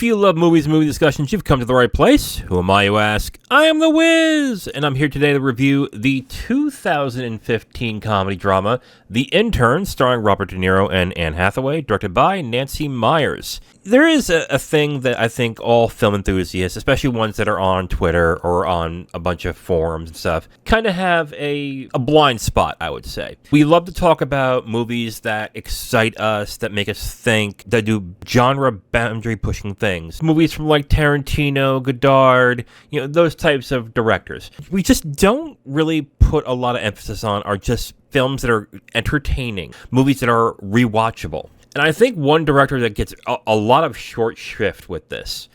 If you love movies and movie discussions, you've come to the right place. Who am I, you ask? I am The Wiz, and I'm here today to review the 2015 comedy drama, The Intern, starring Robert De Niro and Anne Hathaway, directed by Nancy Meyers. There is a thing that I think all film enthusiasts, especially ones that are on Twitter or on a bunch of forums and stuff, kind of have a blind spot, I would say. We love to talk about movies that excite us, that make us think, that do genre boundary pushing things. Movies from like Tarantino, Godard, those types of directors. We just don't really put a lot of emphasis on are just films that are entertaining, movies that are rewatchable. And I think one director that gets a lot of short shrift with this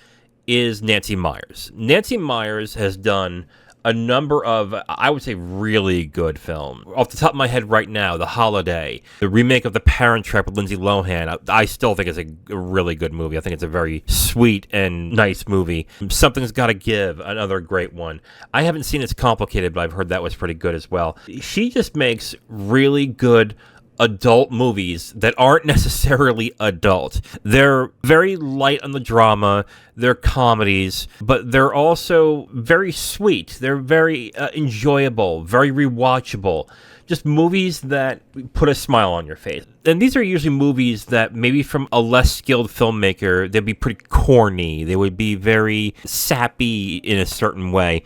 is Nancy Meyers. Nancy Meyers has done a number of, I would say, really good films. Off the top of my head right now, The Holiday, the remake of The Parent Trap with Lindsay Lohan, I still think it's a really good movie. I think it's a very sweet and nice movie. Something's Gotta Give, another great one. I haven't seen It's Complicated, but I've heard that was pretty good as well. She just makes really good adult movies that aren't necessarily adult. They're very light on the drama, they're comedies, but they're also very sweet. They're very enjoyable, very rewatchable. Just movies that put a smile on your face. And these are usually movies that maybe from a less skilled filmmaker, they'd be pretty corny. They would be very sappy in a certain way.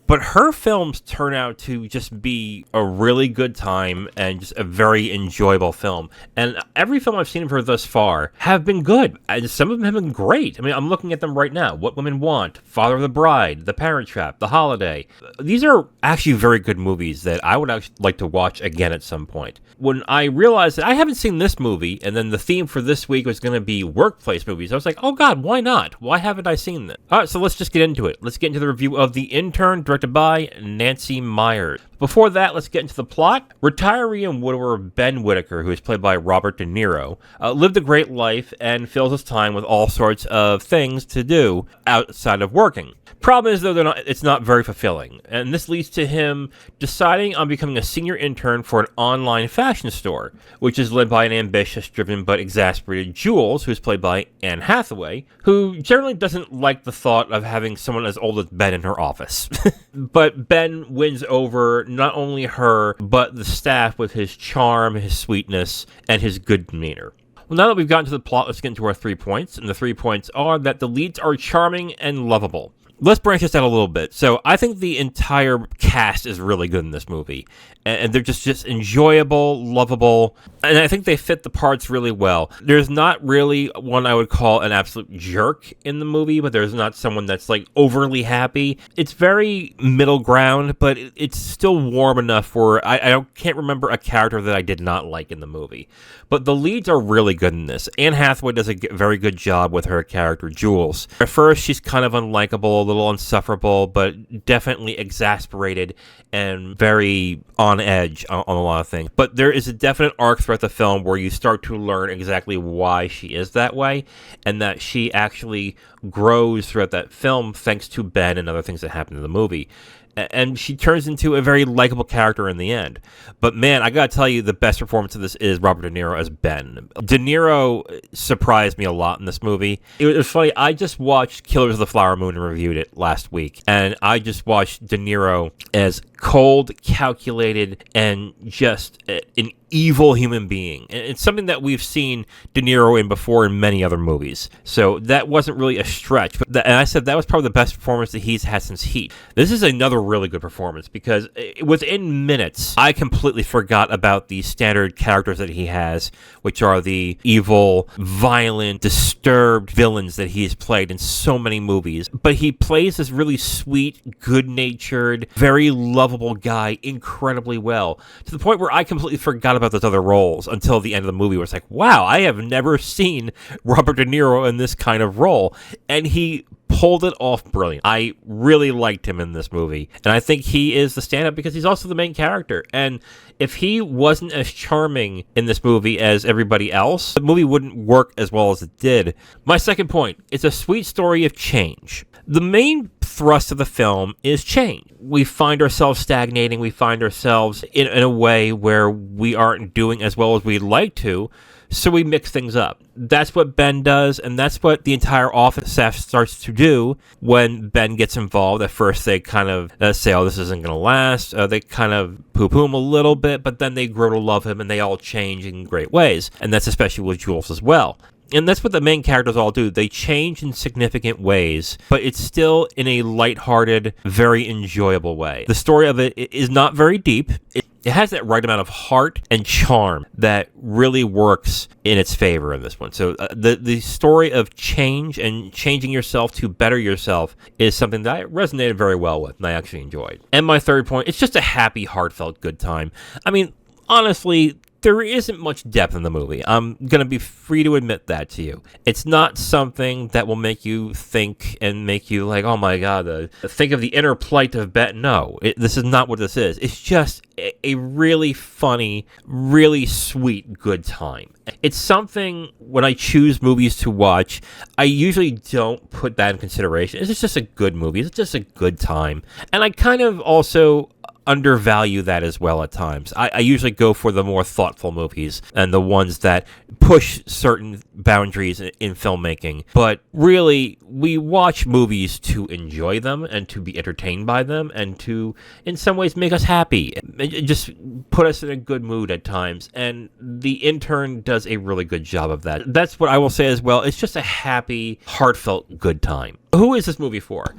But her films turn out to just be a really good time and just a very enjoyable film. And every film I've seen of her thus far have been good. And some of them have been great. I mean, I'm looking at them right now. What Women Want, Father of the Bride, The Parent Trap, The Holiday. These are actually very good movies that I would actually like to watch again at some point. When I realized that I haven't seen this movie, and then the theme for this week was going to be workplace movies, I was like, oh God, why not? Why haven't I seen this? All right, so let's just get into it. Let's get into the review of The Intern, directed by Nancy Meyers. Before that, let's get into the plot. Retiree and widower Ben Whitaker, who is played by Robert De Niro, lived a great life and fills his time with all sorts of things to do outside of working. Problem is, though, it's not very fulfilling, and this leads to him deciding on becoming a senior intern for an online fashion store, which is led by an ambitious, driven, but exasperated Jules, who's played by Anne Hathaway, who generally doesn't like the thought of having someone as old as Ben in her office. But Ben wins over not only her, but the staff with his charm, his sweetness, and his good demeanor. Well, now that we've gotten to the plot, let's get into our 3 points, and the 3 points are that the leads are charming and lovable. Let's branch this out a little bit. So I think the entire cast is really good in this movie. And they're just enjoyable, lovable, and I think they fit the parts really well. There's not really one I would call an absolute jerk in the movie, but there's not someone that's like overly happy. It's very middle ground, but it's still warm enough where I can't remember a character that I did not like in the movie. But the leads are really good in this. Anne Hathaway does a very good job with her character, Jules. At first, she's kind of unlikable, a little insufferable, but definitely exasperated and very on edge on a lot of things. But there is a definite arc throughout the film where you start to learn exactly why she is that way, and that she actually grows throughout that film thanks to Ben and other things that happen in the movie. And she turns into a very likable character in the end. But man, I gotta tell you, the best performance of this is Robert De Niro as Ben. De Niro surprised me a lot in this movie. It was funny, I just watched Killers of the Flower Moon and reviewed it last week. And I just watched De Niro as cold, calculated, and just an evil human being. And it's something that we've seen De Niro in before in many other movies. So that wasn't really a stretch. And I said that was probably the best performance that he's had since Heat. This is another really good performance because within minutes, I completely forgot about the standard characters that he has, which are the evil, violent, disturbed villains that he has played in so many movies. But he plays this really sweet, good-natured, very lovable guy incredibly well, to the point where I completely forgot about those other roles until the end of the movie, where it's like, wow, I have never seen Robert De Niro in this kind of role, and he pulled it off brilliant. I really liked him in this movie, and I think he is the stand-up because he's also the main character. And if he wasn't as charming in this movie as everybody else, the movie wouldn't work as well as it did. My second point, it's a sweet story of change. The main thrust of the film is change. We find ourselves stagnating. We find ourselves in a way where we aren't doing as well as we'd like to. So we mix things up. That's what Ben does, and that's what the entire office staff starts to do when Ben gets involved. At first, they kind of say, oh, this isn't going to last. They kind of poo-poo him a little bit, but then they grow to love him, and they all change in great ways. And that's especially with Jules as well. And that's what the main characters all do. They change in significant ways, but it's still in a lighthearted, very enjoyable way. The story of it is not very deep. It has that right amount of heart and charm that really works in its favor in this one. So the story of change and changing yourself to better yourself is something that I resonated very well with and I actually enjoyed. And my third point, it's just a happy, heartfelt, good time. I mean, honestly, there isn't much depth in the movie. I'm going to be free to admit that to you. It's not something that will make you think and make you like, oh my God, think of the inner plight of Ben. No, this is not what this is. It's just a really funny, really sweet, good time. It's something, when I choose movies to watch, I usually don't put that in consideration. It's just a good movie. It's just a good time. And I kind of also undervalue that as well at times. I usually go for the more thoughtful movies and the ones that push certain boundaries in filmmaking. But really, we watch movies to enjoy them and to be entertained by them and to, in some ways, make us happy. Just put us in a good mood at times. And The Intern does a really good job of that. That's what I will say as well. It's just a happy, heartfelt, good time. Who is this movie for?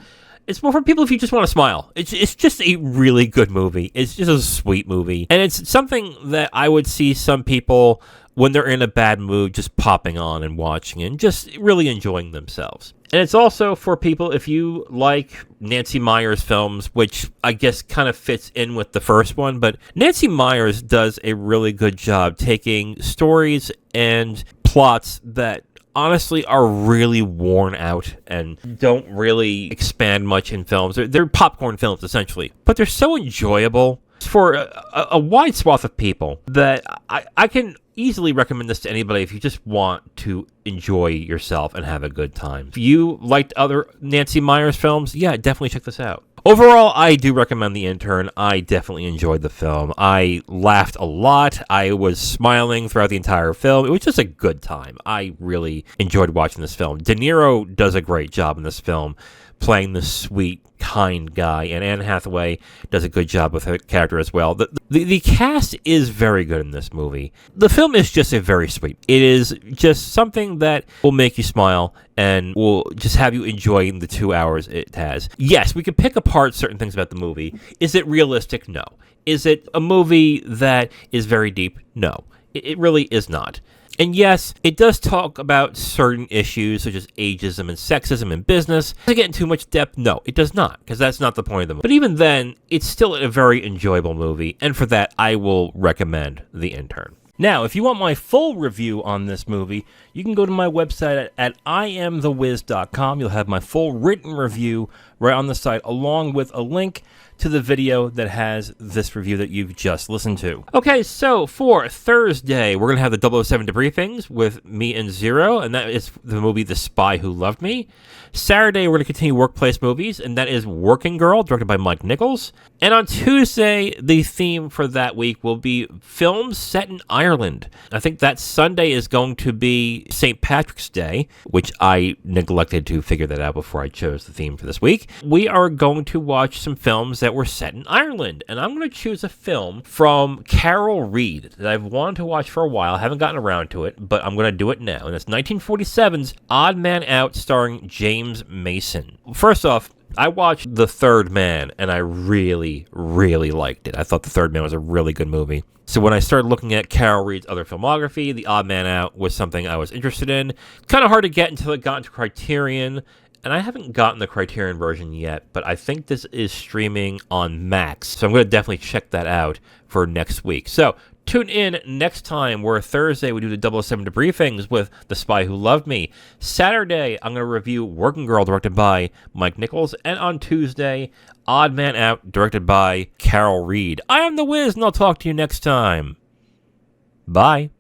It's more for people if you just want to smile. It's just a really good movie. It's just a sweet movie. And it's something that I would see some people, when they're in a bad mood, just popping on and watching and just really enjoying themselves. And it's also for people if you like Nancy Meyers films, which I guess kind of fits in with the first one. But Nancy Meyers does a really good job taking stories and plots that honestly are really worn out and don't really expand much in films. They're popcorn films, essentially. But they're so enjoyable for a wide swath of people that I can easily recommend this to anybody if you just want to enjoy yourself and have a good time. If you liked other Nancy Meyers films, yeah, definitely check this out. Overall, I do recommend The Intern. I definitely enjoyed the film. I laughed a lot. I was smiling throughout the entire film. It was just a good time. I really enjoyed watching this film. De Niro does a great job in this film, playing the sweet, kind guy, and Anne Hathaway does a good job with her character as well. The cast is very good in this movie. The film is just a very sweet. It is just something that will make you smile and will just have you enjoying the 2 hours it has. Yes, we could pick apart certain things about the movie. Is it realistic? No. Is it a movie that is very deep? No. It really is not. And yes, it does talk about certain issues such as ageism and sexism in business. Does it get into too much depth? No, it does not, because that's not the point of the movie. But even then, it's still a very enjoyable movie, and for that, I will recommend The Intern. Now, if you want my full review on this movie, you can go to my website at IamTheWiz.com. You'll have my full written review right on the site, along with a link to the video that has this review that you've just listened to. Okay, so for Thursday, we're going to have the 007 debriefings with me and Zero, and that is the movie The Spy Who Loved Me. Saturday, we're going to continue workplace movies, and that is Working Girl, directed by Mike Nichols. And on Tuesday, the theme for that week will be films set in Ireland. I think that Sunday is going to be St. Patrick's Day, which I neglected to figure that out before I chose the theme for this week. We are going to watch some films that were set in Ireland, and I'm going to choose a film from Carol Reed that I've wanted to watch for a while. I haven't gotten around to it, but I'm going to do it now, and it's 1947's Odd Man Out, starring James Mason. First off, I watched The Third Man, and I really, really liked it. I thought The Third Man was a really good movie. So when I started looking at Carol Reed's other filmography, The Odd Man Out was something I was interested in. Kind of hard to get until it got into Criterion, and I haven't gotten the Criterion version yet, but I think this is streaming on Max, so I'm going to definitely check that out for next week. So tune in next time, where Thursday we do the 007 debriefings with The Spy Who Loved Me. Saturday, I'm going to review Working Girl, directed by Mike Nichols. And on Tuesday, Odd Man Out, directed by Carol Reed. I am The Wiz, and I'll talk to you next time. Bye.